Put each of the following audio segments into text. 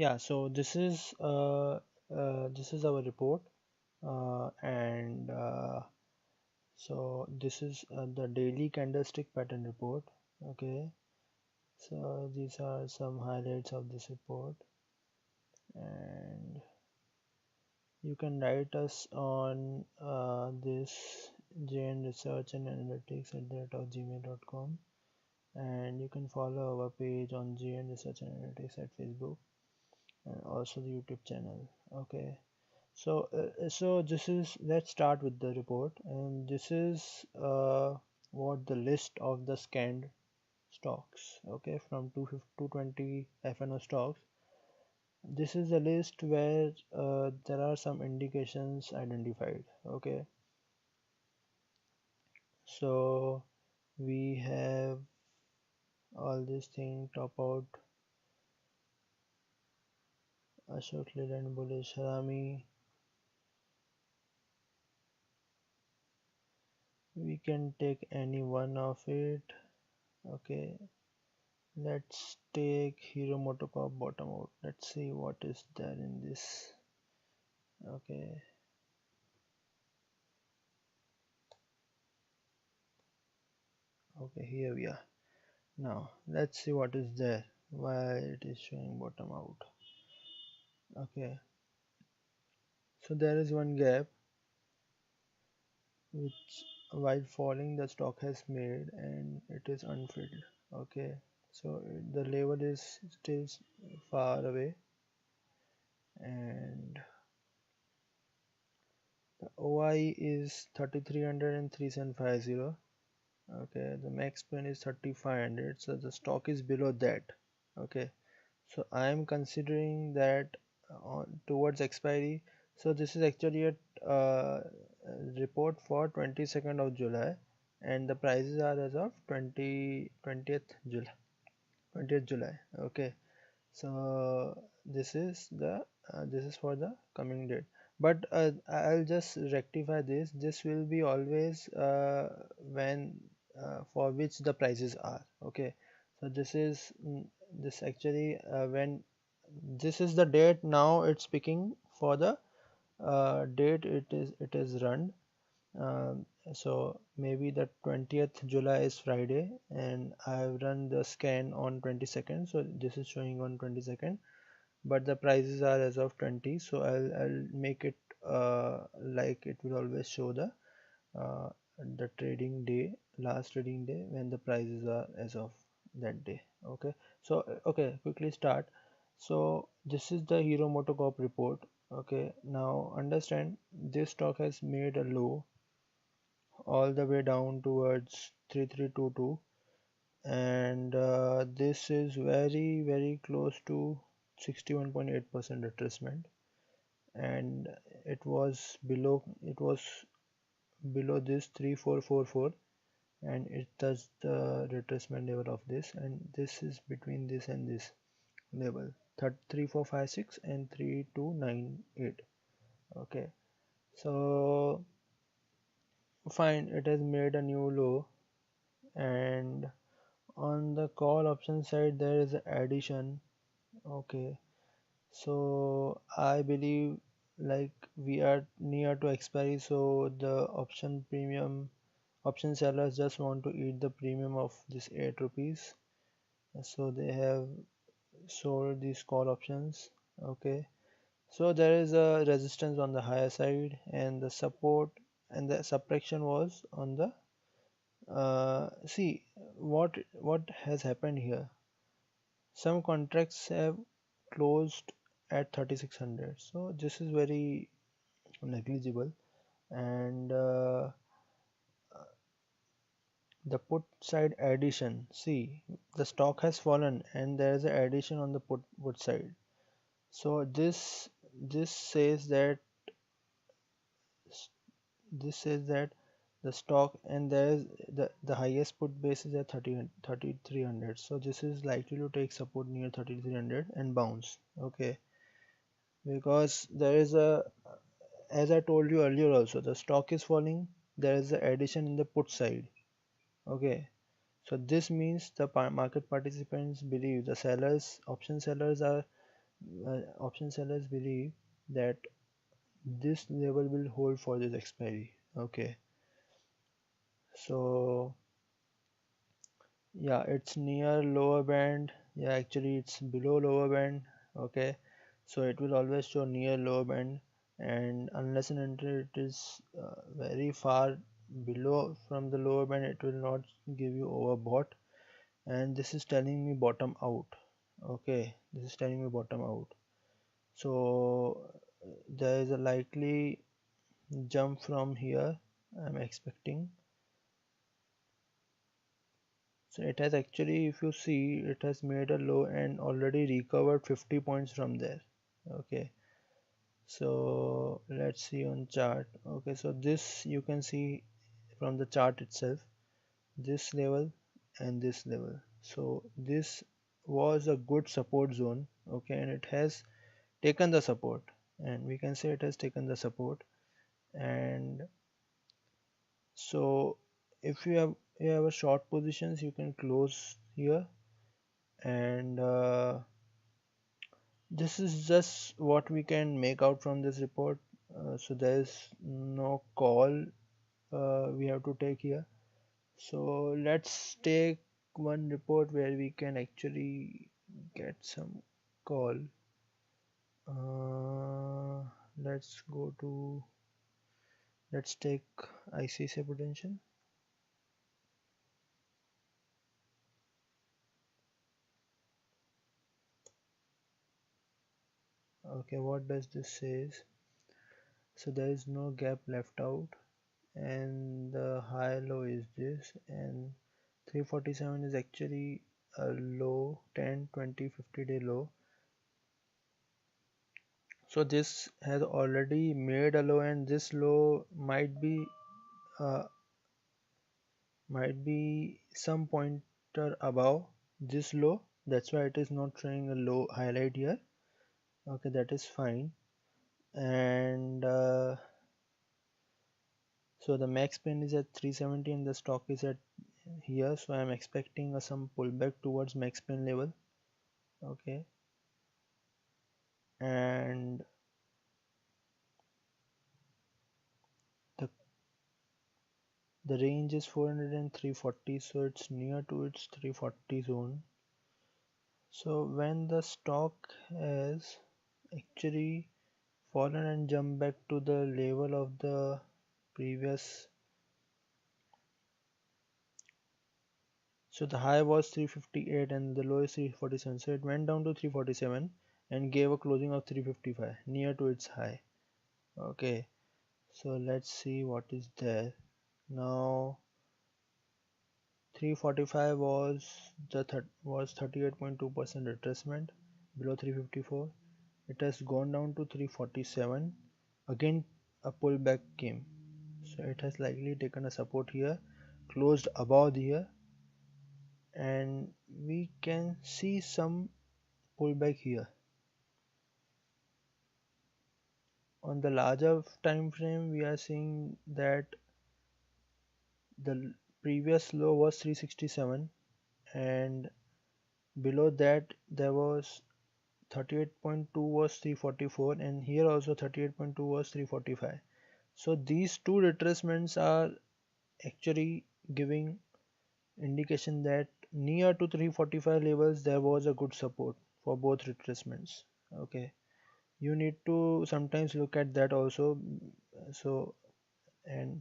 Yeah, so this is our report, and so this is the daily candlestick pattern report. Okay, so these are some highlights of this report, and you can write us on this JN Research and Analytics at the rate of gmail.com, and you can follow our page on JN Research and Analytics at Facebook and also the YouTube channel. Okay. So this is, let's start with the report, and this is what the list of the scanned stocks, okay, from 220 FNO stocks. This is the list where there are some indications identified. Okay, so we have all this thing: top out, Ashok Leyland bullish, Harami. We can take any one of it. Okay, let's take Hero Motocorp bottom out. Let's see what is there in this. Okay, okay, here we are. Now let's see what is there. Why it is showing bottom out. Okay, so there is one gap which while falling the stock has made, and it is unfilled. Okay, so the level is still far away, and the OI is 3300 and 3750. Okay, the max pen is 3500, so the stock is below that. Okay, so I am considering that on towards expiry. So this is actually a report for 22nd of July, and the prices are as of 20th July. 20th July. Okay, so this is for the coming date, but I'll just rectify this. This will be always when for which the prices are. Okay, so this is this actually when this is the date. Now it's speaking for the date it is run. um, so maybe the 20th July is Friday, and I've run the scan on 22nd, so this is showing on 22nd, but the prices are as of 20. So I'll make it like it will always show uh, the trading day, last trading day, when the prices are as of that day. Okay, so okay, quickly start. So this is the Hero Motocorp report. Okay, now understand, this stock has made a low all the way down towards 3322, and this is very close to 61.8% retracement, and it was below this 3444, and it touched the retracement level of this, and this is between this and this level 3456 and 3298. Okay, so fine, it has made a new low, and on the call option side there is addition. Okay, so I believe like we are near to expiry, so the option sellers just want to eat the premium of this 8 rupees, so they have sold these call options. Okay, so there is a resistance on the higher side, and the support and the subtraction was on the see what has happened here. Some contracts have closed at 3600, so this is very negligible, and the put side addition, see, the stock has fallen and there is an addition on the put side. So this says that this says that the stock, and there is the highest put base is at 3300, so this is likely to take support near 3300 and bounce. Okay, because there is a, as I told you earlier also, the stock is falling, there is an addition in the put side. Okay, so this means the market participants believe the sellers, option sellers, are Option sellers believe that this level will hold for this expiry. Okay, so yeah, it's near lower band. Yeah, actually it's below lower band. Okay, so it will always show near lower band, and unless and until it is very far below from the lower band, it will not give you overbought. And this is telling me bottom out. Okay, this is telling me bottom out. So there is a likely jump from here. I'm expecting. So it has actually, if you see, it has made a low and already recovered 50 points from there. Okay, so let's see on chart. Okay, so this you can see from the chart itself, this level and this level. So this was a good support zone. Okay, and it has taken the support, and we can say it has taken the support. And so if you have a short positions, you can close here. And this is just what we can make out from this report. So there is no call we have to take here. So let's take one report where we can actually get some call. uh, let's go to, let's take ICC potential. Okay, what does this says? So there is no gap left out, and the high low is this, and 347 is actually a low, 10 20 50-day low. So this has already made a low, and this low uh, might be some pointer above this low. That's why it is not showing a low highlight here. Okay, that is fine. And so the max pin is at 370 and the stock is at here, so I'm expecting some pullback towards max pin level. Okay, and the the range is 400 and 340, so it's near to its 340 zone. So when the stock has actually fallen and jumped back to the level of the previous, so the high was 358 and the low is 347, so it went down to 347 and gave a closing of 355 near to its high. Okay, so let's see what is there now. 345 was 38.2% retracement below 354. It has gone down to 347. Again a pullback came, so it has likely taken a support here, closed above here, and we can see some pullback here. On the larger time frame, we are seeing that the previous low was 367, and below that there was 38.2 was 344, and here also 38.2 was 345. So these two retracements are actually giving indication that near to 345 levels there was a good support for both retracements. Okay, you need to sometimes look at that also. So, and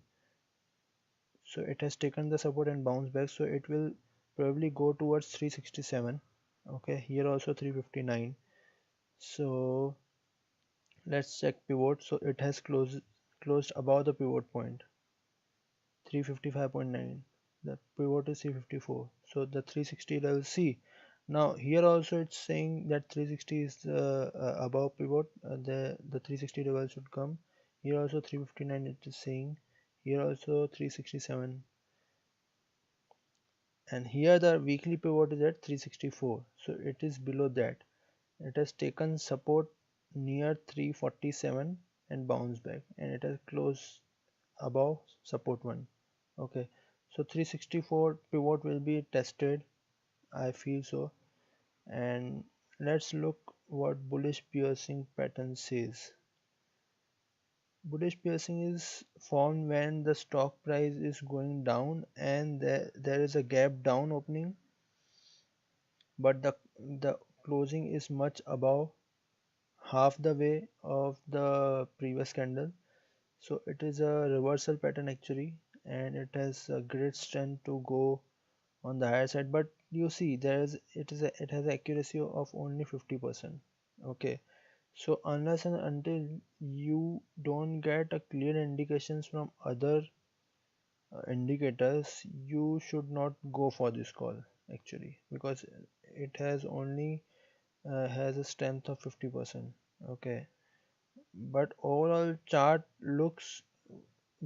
so it has taken the support and bounced back, so it will probably go towards 367. Okay, here also 359. So let's check pivot. So it has closed above the pivot point 355.9. The pivot is 354, so the 360 level. See, now here also it's saying that 360 is the above pivot, the 360 level should come. Here also 359 it is saying, here also 367, and here the weekly pivot is at 364, so it is below that. It has taken support near 347 and bounced back, and it has closed above support 1. Okay, so 364 pivot will be tested, I feel so. And let's look what bullish piercing pattern says. Bullish piercing is formed when the stock price is going down and there is a gap down opening, but the closing is much above half the way of the previous candle. So it is a reversal pattern actually, and it has a great strength to go on the higher side. But you see, it has accuracy of only 50%. Okay, so unless and until you don't get a clear indications from other indicators, you should not go for this call actually, because it has only has a strength of 50%. Okay, but overall chart looks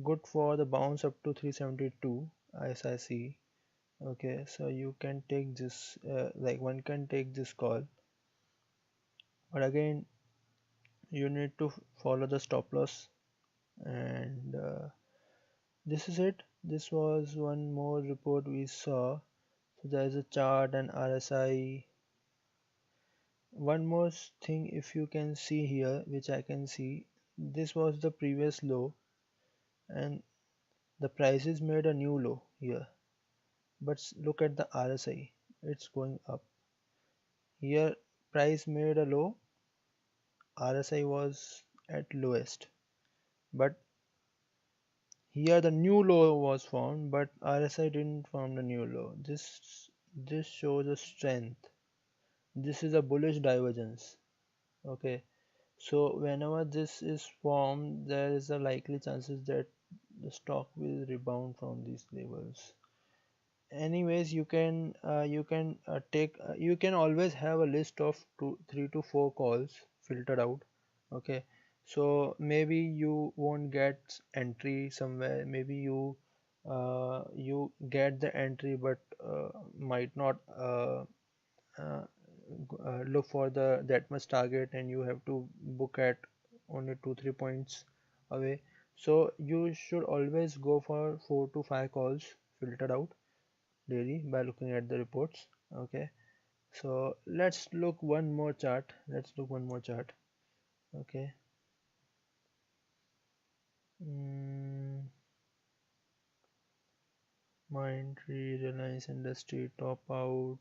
good for the bounce up to 372 as I see. Okay, so you can take this like one can take this call, but again you need to follow the stop loss. And this is it. This was one more report we saw. So there is a chart and RSI. One more thing, if you can see here, which I can see, this was the previous low and the prices made a new low here. But look at the RSI, it's going up. Here price made a low, RSI was at lowest. But here the new low was formed, but RSI didn't form the new low. This shows a strength. This is a bullish divergence. Okay, so whenever this is formed, there is a likely chances that the stock will rebound from these levels. Anyways, you can take you can always have a list of 3 to 4 calls filtered out. Okay, so maybe you won't get entry somewhere, maybe you get the entry but might not uh, look for the that much target, and you have to book at only 2 3 points away. So you should always go for 4 to 5 calls filtered out daily by looking at the reports. Okay, so let's look one more chart. Okay. mm, Mindtree, Reliance Industry, top out.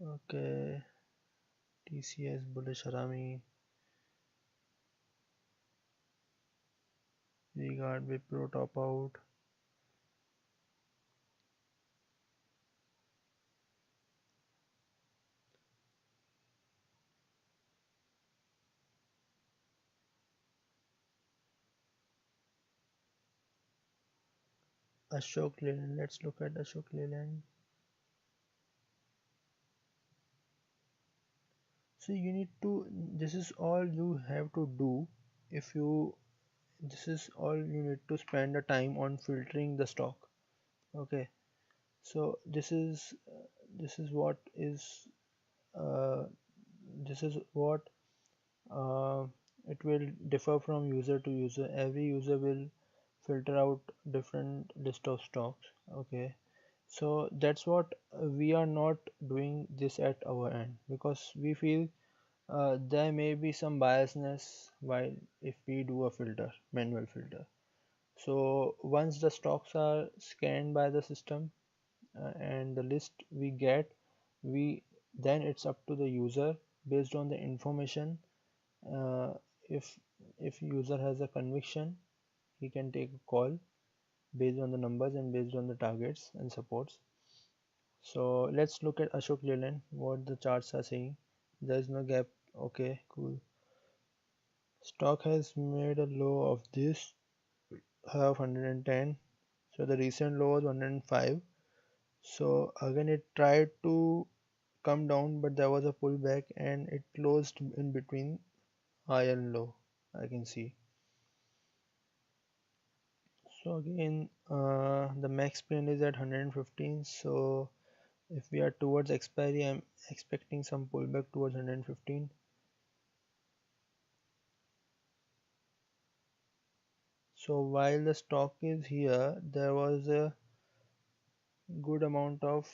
Okay, TCS, Bullish Harami, Regard, Wipro, top out. Ashok Leyland, let's look at Ashok Leyland. So you need to, this is all you have to do. If you This is all you need to spend the time on filtering the stock. Okay, so this is what is uh, this is what uh, it will differ from user to user. Every user will filter out different list of stocks. Okay, so that's what we are not doing this at our end, because we feel there may be some biasness while if we do a manual filter. So once the stocks are scanned by the system and the list we get, we then it's up to the user based on the information. uh, if if user has a conviction, he can take a call based on the numbers and based on the targets and supports. So let's look at Ashok Leyland, what the charts are saying. There's no gap. Okay, cool. Stock has made a low of this of 110. So the recent low was 105. So again it tried to come down, but there was a pullback and it closed in between high and low, I can see. So again the max print is at 115. So if we are towards expiry, I'm expecting some pullback towards 115. So while the stock is here, there was a good amount of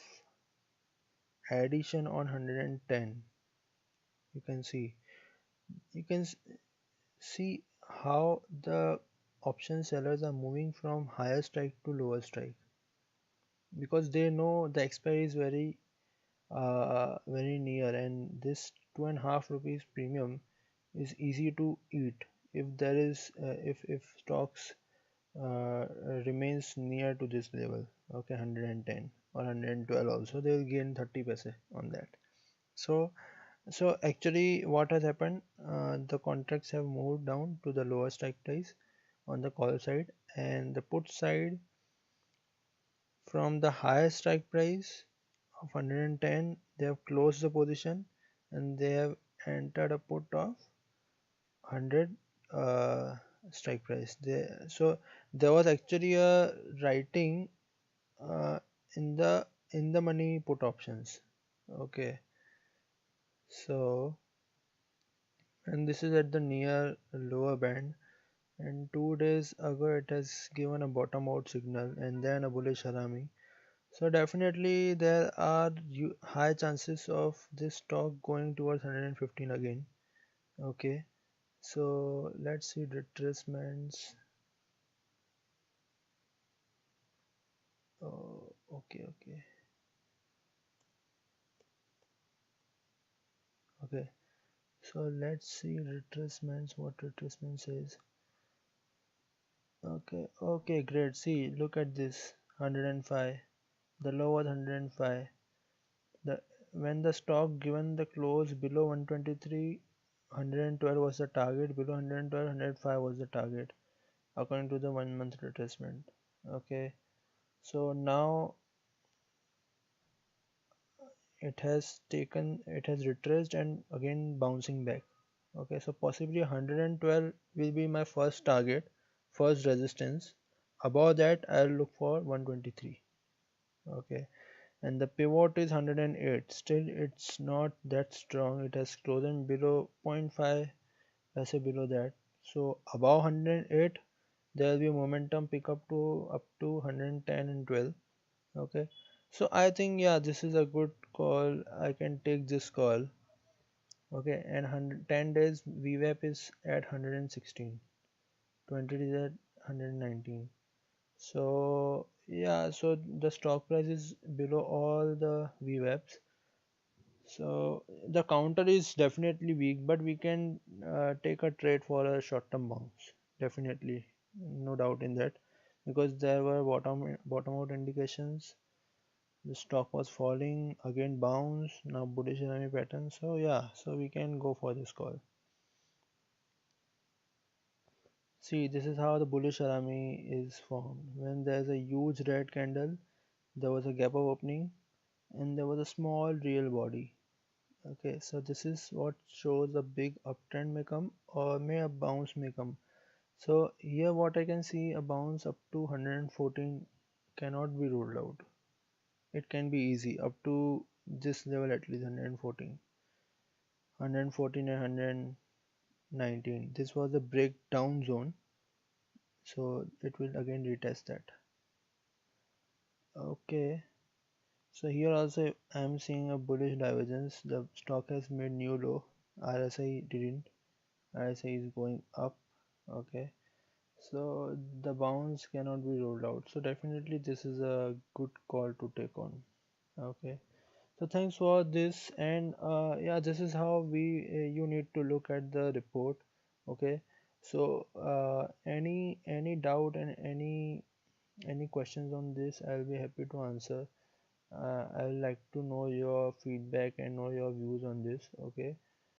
addition on 110. You can see, you can see how the option sellers are moving from higher strike to lower strike, because they know the expiry is very near, and this 2.5 rupees premium is easy to eat if there is if stocks uh, remains near to this level. Okay, 110 or 112 also, they will gain 30 paise on that. So actually what has happened, the contracts have moved down to the lower strike price on the call side, and the put side from the higher strike price of 110 they have closed the position, and they have entered a put of 100 uh, strike price. So there was actually a writing uh, in the money put options. Okay, so, and this is at the near lower band, and 2 days ago it has given a bottom out signal and then a bullish harami. So definitely there are high chances of this stock going towards 115 again. Okay, so let's see retracements. Oh, okay, okay, okay. So let's see retracements. What retracement says? Okay, okay, great. See, look at this 105. The low was 105. The when the stock given the close below 123, 112 was the target. Below 112, 105 was the target, according to the 1 month retracement. Okay, so now it has retraced and again bouncing back. Okay, so possibly 112 will be my first target, first resistance. Above that I'll look for 123. Okay, and the pivot is 108. Still it's not that strong, it has closed below zero point 0.5, I say below that. So above 108 there will be momentum pick up to 110 and 12. Okay, so I think, yeah, this is a good call, I can take this call. Okay, and 10 days VWAP is at 116, 20 days at 119. So yeah, so the stock price is below all the VWAPs. So the counter is definitely weak, but we can take a trade for a short-term bounce. Definitely, no doubt in that, because there were bottom out indications. The stock was falling, again bounce, now bullish enemy pattern. So yeah, so we can go for this call. See, this is how the bullish Arami is formed. When there's a huge red candle, there was a gap of opening, and there was a small real body. Okay, so this is what shows a big uptrend may come, or may a bounce may come. So here what I can see, a bounce up to 114 cannot be ruled out. It can be easy up to this level, at least 114, 114 and 119. This was a breakdown zone, so it will again retest that. Okay, so here also I am seeing a bullish divergence. The stock has made new low. RSI didn't. RSI is going up. Okay, so the bounce cannot be rolled out. So definitely this is a good call to take on. Okay, so thanks for this, and yeah, this is how we you need to look at the report. Okay, so any doubt and any questions on this, I'll be happy to answer. I would like to know your feedback and know your views on this. Okay,